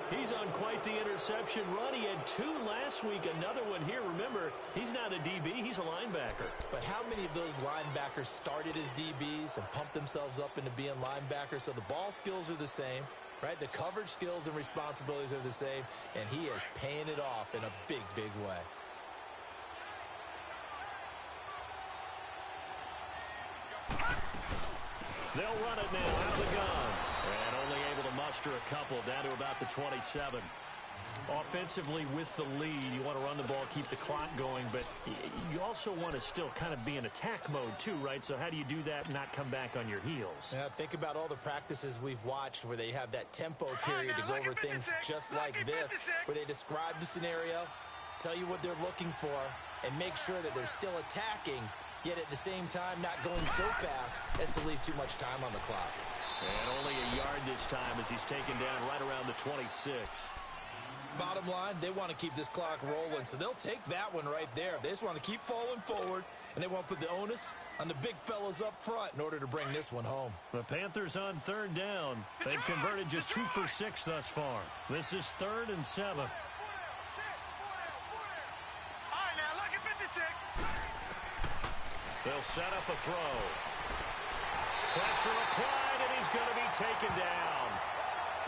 He's on quite the interception run. He had 2 last week, another one here. Remember, he's not a DB, he's a linebacker. But how many of those linebackers started as DBs and pumped themselves up into being linebackers? So the ball skills are the same, right? The coverage skills and responsibilities are the same, and he is paying it off in a big, big way. They'll run it now out of the gun. And only able to muster a couple down to about the 27. Offensively with the lead, you want to run the ball, keep the clock going, but you also want to still kind of be in attack mode too, right? So how do you do that and not come back on your heels? Yeah, think about all the practices we've watched where they have that tempo period to go over things just like this, where they describe the scenario, tell you what they're looking for, and make sure that they're still attacking, yet at the same time not going so fast as to leave too much time on the clock. And only a yard this time as he's taken down right around the 26. Bottom line, they want to keep this clock rolling, so they'll take that one right there. They just want to keep falling forward, and they want to put the onus on the big fellas up front in order to bring this one home. The Panthers on 3rd down. They've converted just 2 for 6 thus far. This is 3rd and 7. All right, now, look at 56. They'll set up a throw. Pressure applied, and he's going to be taken down.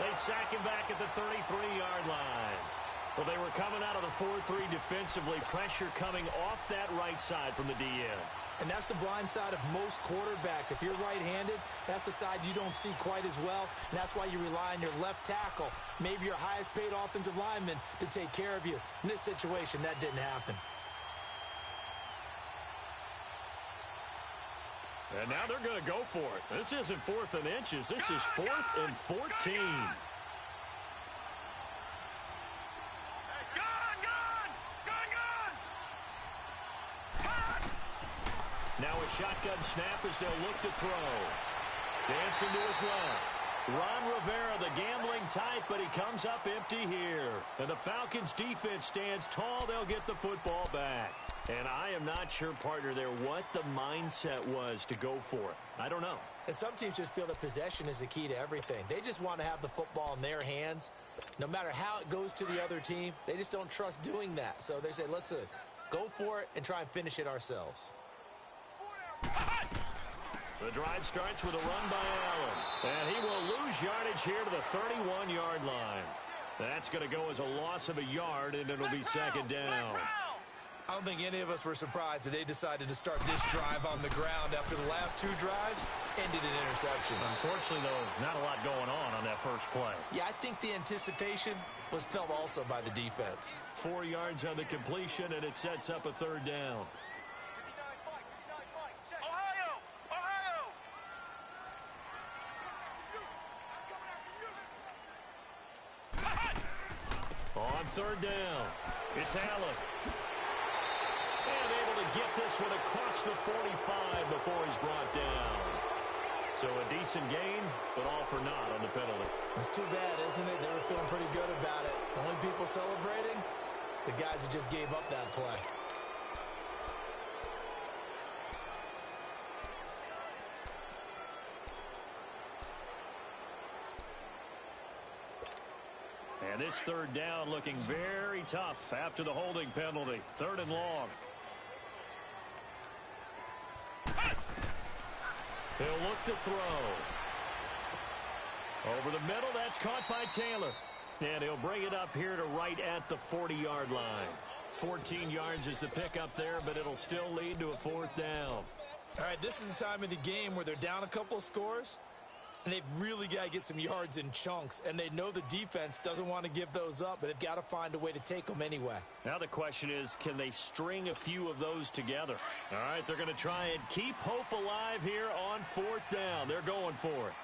They sack him back at the 33-yard line. Well, they were coming out of the 4-3 defensively. Pressure coming off that right side from the DN. And that's the blind side of most quarterbacks. If you're right-handed, that's the side you don't see quite as well. And that's why you rely on your left tackle, maybe your highest-paid offensive lineman, to take care of you. In this situation, that didn't happen. And now they're going to go for it. This isn't 4th and inches. This is 4th and 14. Now a shotgun snap as they'll look to throw. Dancing to his left. Ron Rivera, the gambling type, but he comes up empty here. And the Falcons' defense stands tall. They'll get the football back. And I am not sure, partner, there what the mindset was to go for it. I don't know. And some teams just feel that possession is the key to everything. They just want to have the football in their hands. No matter how it goes to the other team, they just don't trust doing that. So they say, listen, go for it and try and finish it ourselves. The drive starts with a run by Allen. And he will lose yardage here to the 31-yard line. That's going to go as a loss of a yard, and it'll be 2nd down. I don't think any of us were surprised that they decided to start this drive on the ground after the last 2 drives ended in interceptions. Unfortunately, though, not a lot going on that first play. Yeah, I think the anticipation was felt also by the defense. 4 yards on the completion, and it sets up a 3rd down. On 3rd down, it's Allen. And able to get this one across the 45 before he's brought down. So a decent gain, but all for naught on the penalty. It's too bad, isn't it? They were feeling pretty good about it. The only people celebrating, the guys who just gave up that play. And this 3rd down looking very tough after the holding penalty. 3rd and long. He'll look to throw. Over the middle, that's caught by Taylor. And he'll bring it up here to right at the 40-yard line. 14 yards is the pickup there, but it'll still lead to a 4th down. All right, this is the time of the game where they're down a couple of scores, and they've really got to get some yards in chunks, and they know the defense doesn't want to give those up, but they've got to find a way to take them anyway. Now the question is, can they string a few of those together? All right, they're going to try and keep hope alive here on 4th down. They're going for it.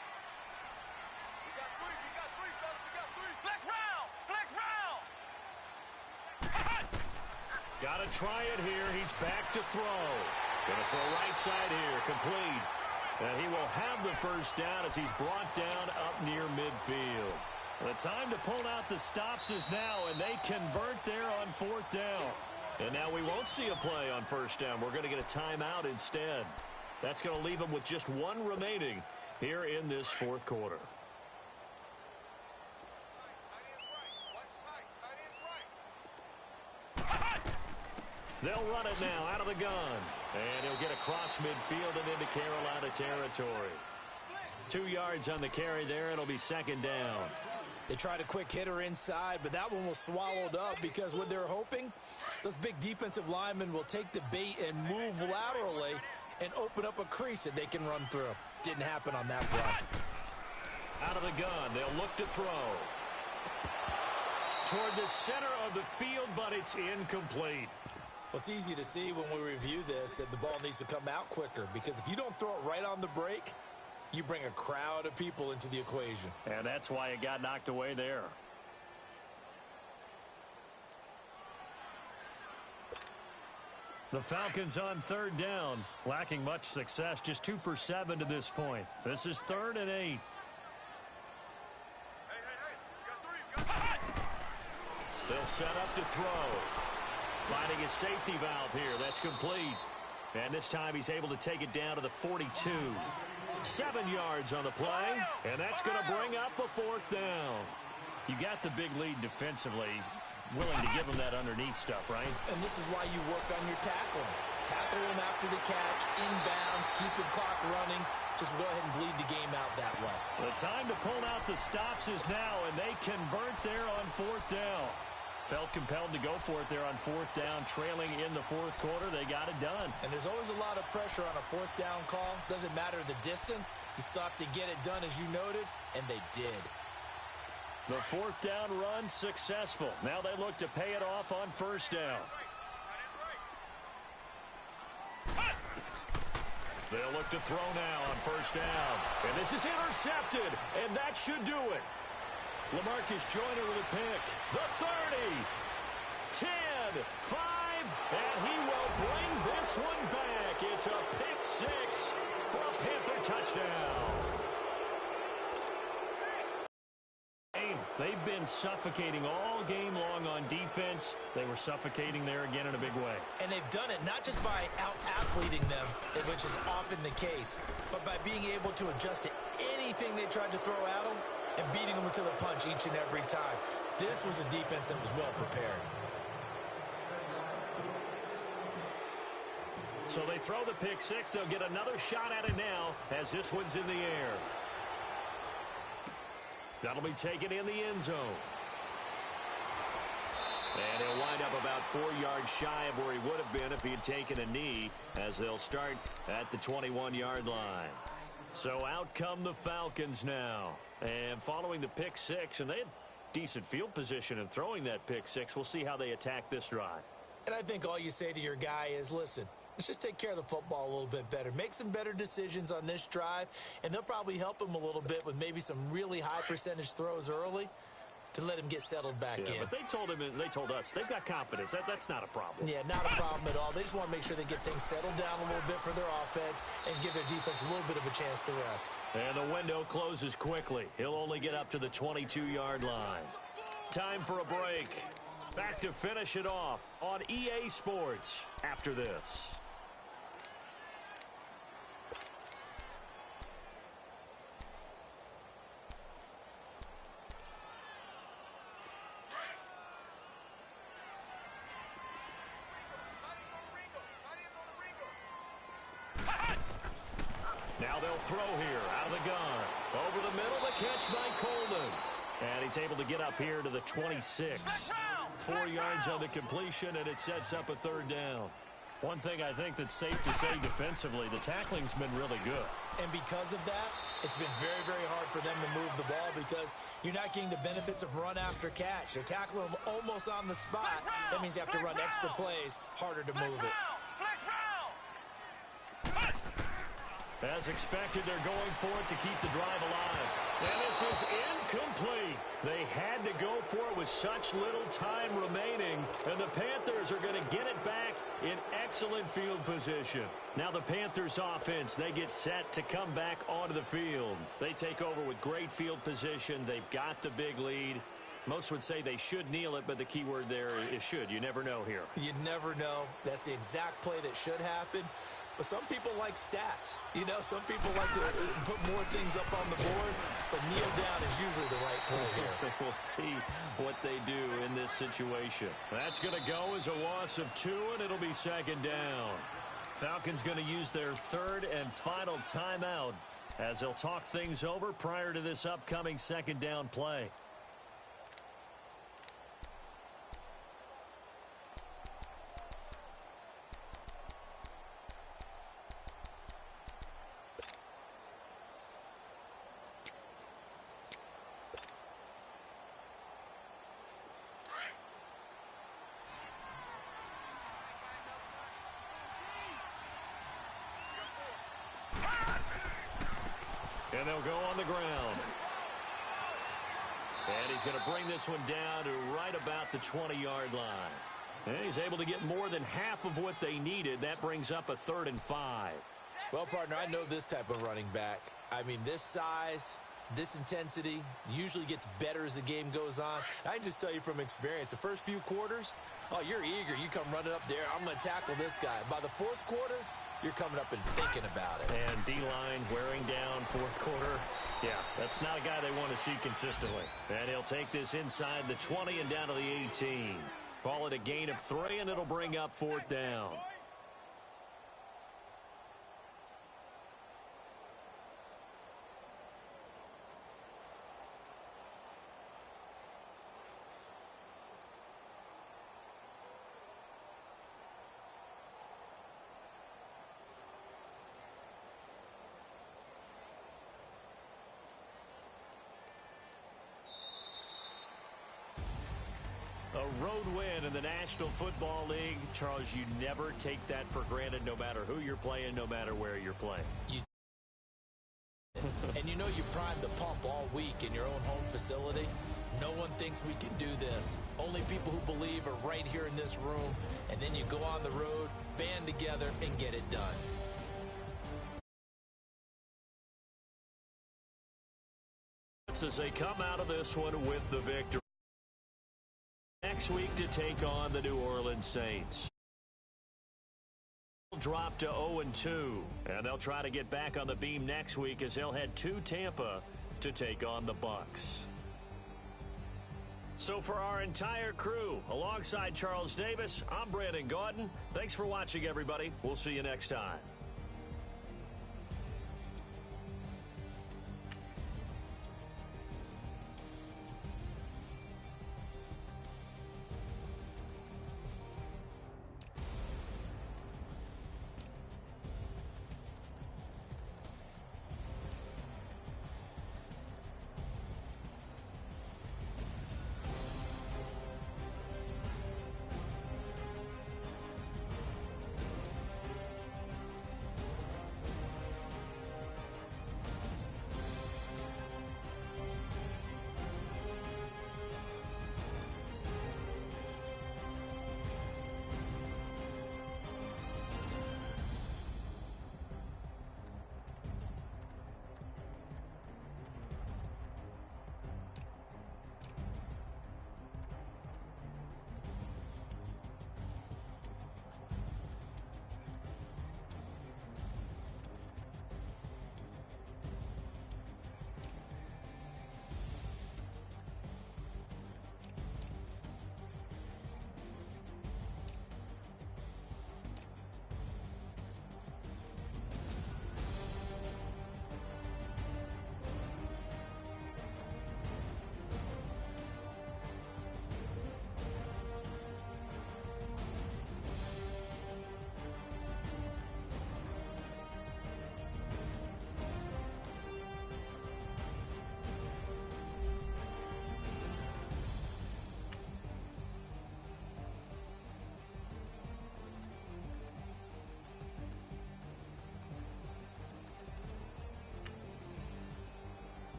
Got to try it here. He's back to throw. Going to throw right side here. Complete. And he will have the 1st down as he's brought down up near midfield. The time to pull out the stops is now, and they convert there on 4th down. And now we won't see a play on 1st down. We're going to get a timeout instead. That's going to leave them with just 1 remaining here in this 4th quarter. They'll run it now out of the gun. And he'll get across midfield and into Carolina territory. 2 yards on the carry there. It'll be 2nd down. They tried a quick hitter inside, but that one was swallowed up because what they're hoping, those big defensive linemen will take the bait and move laterally and open up a crease that they can run through. Didn't happen on that play. Out of the gun. They'll look to throw. Toward the center of the field, but it's incomplete. Well, it's easy to see when we review this that the ball needs to come out quicker, because if you don't throw it right on the break, you bring a crowd of people into the equation. And that's why it got knocked away there. The Falcons on 3rd down, lacking much success, just 2 for 7 to this point. This is 3rd and 8. They'll set up to throw. Finding his safety valve here. That's complete. And this time he's able to take it down to the 42. 7 yards on the play. And that's going to bring up a 4th down. You got the big lead defensively. Willing to give him that underneath stuff, right? And this is why you work on your tackling. Tackle him after the catch, inbounds, keep the clock running. Just go ahead and bleed the game out that way. The time to pull out the stops is now, and they convert there on 4th down. Felt compelled to go for it there on 4th down, trailing in the 4th quarter. They got it done. And there's always a lot of pressure on a 4th down call. Doesn't matter the distance. You still have to get it done, as you noted, and they did. The 4th down run successful. Now they look to pay it off on 1st down. They'll look to throw now on 1st down. And this is intercepted, and that should do it. LaMarcus Joyner with a pick. The 30, 10, 5, and he will bring this one back. It's a pick 6 for a Panther touchdown. They've been suffocating all game long on defense. They were suffocating there again in a big way. And they've done it not just by out-athleting them, which is often the case, but by being able to adjust to anything they tried to throw at them and beating them to the punch each and every time. This was a defense that was well prepared. So they throw the pick 6. They'll get another shot at it now as this one's in the air. That'll be taken in the end zone. And he'll wind up about 4 yards shy of where he would have been if he had taken a knee, as they'll start at the 21-yard line. So out come the Falcons now. And following the pick six, and they had decent field position in throwing that pick six. We'll see how they attack this drive. And I think all you say to your guy is, listen, let's just take care of the football a little bit better. Make some better decisions on this drive, and they'll probably help him a little bit with maybe some really high percentage throws early to let him get settled back in. But they told him, and they told us, they've got confidence. That's not a problem. Yeah, not a problem at all. They just want to make sure they get things settled down a little bit for their offense and give their defense a little bit of a chance to rest. And the window closes quickly. He'll only get up to the 22-yard line. Time for a break. Back to finish it off on EA Sports after this. Now they'll throw here out of the gun. Over the middle, the catch by Coleman. And he's able to get up here to the 26. 4 yards on the completion, and it sets up a third down. One thing I think that's safe to say defensively, the tackling's been really good. And because of that, it's been very, very hard for them to move the ball because you're not getting the benefits of run after catch. They're tackling them almost on the spot. That means you have to run extra plays, harder to move it. As expected, they're going for it to keep the drive alive. And this is incomplete. They had to go for it with such little time remaining. And the Panthers are going to get it back in excellent field position. Now the Panthers offense, they get set to come back onto the field. They take over with great field position. They've got the big lead. Most would say they should kneel it, but the key word there is should. You never know here. You never know. That's the exact play that should happen. But some people like stats. You know, some people like to put more things up on the board, but kneel down is usually the right play here. We'll see what they do in this situation. That's going to go as a loss of 2, and it'll be second down. Falcons going to use their third and final timeout as they'll talk things over prior to this upcoming second down play. And they'll go on the ground. And he's going to bring this one down to right about the 20-yard line. And he's able to get more than half of what they needed. That brings up a 3rd and 5. Well, partner, I know this type of running back. I mean, this size, this intensity usually gets better as the game goes on. I can just tell you from experience, the first few quarters, oh, you're eager. You come running up there. I'm going to tackle this guy. By the 4th quarter, you're coming up and thinking about it. And D-line wearing down 4th quarter. Yeah, that's not a guy they want to see consistently. And he'll take this inside the 20 and down to the 18. Call it a gain of 3, and it'll bring up 4th down. A road win in the National Football League. Charles, you never take that for granted no matter who you're playing, no matter where you're playing. And you know you primed the pump all week in your own home facility. No one thinks we can do this. Only people who believe are right here in this room. And then you go on the road, band together, and get it done. As they come out of this one with the victory. Next week to take on the New Orleans Saints. Drop to 0-2, and they'll try to get back on the beam next week as they'll head to Tampa to take on the Bucs. So for our entire crew, alongside Charles Davis, I'm Brandon Gaudin. Thanks for watching, everybody. We'll see you next time.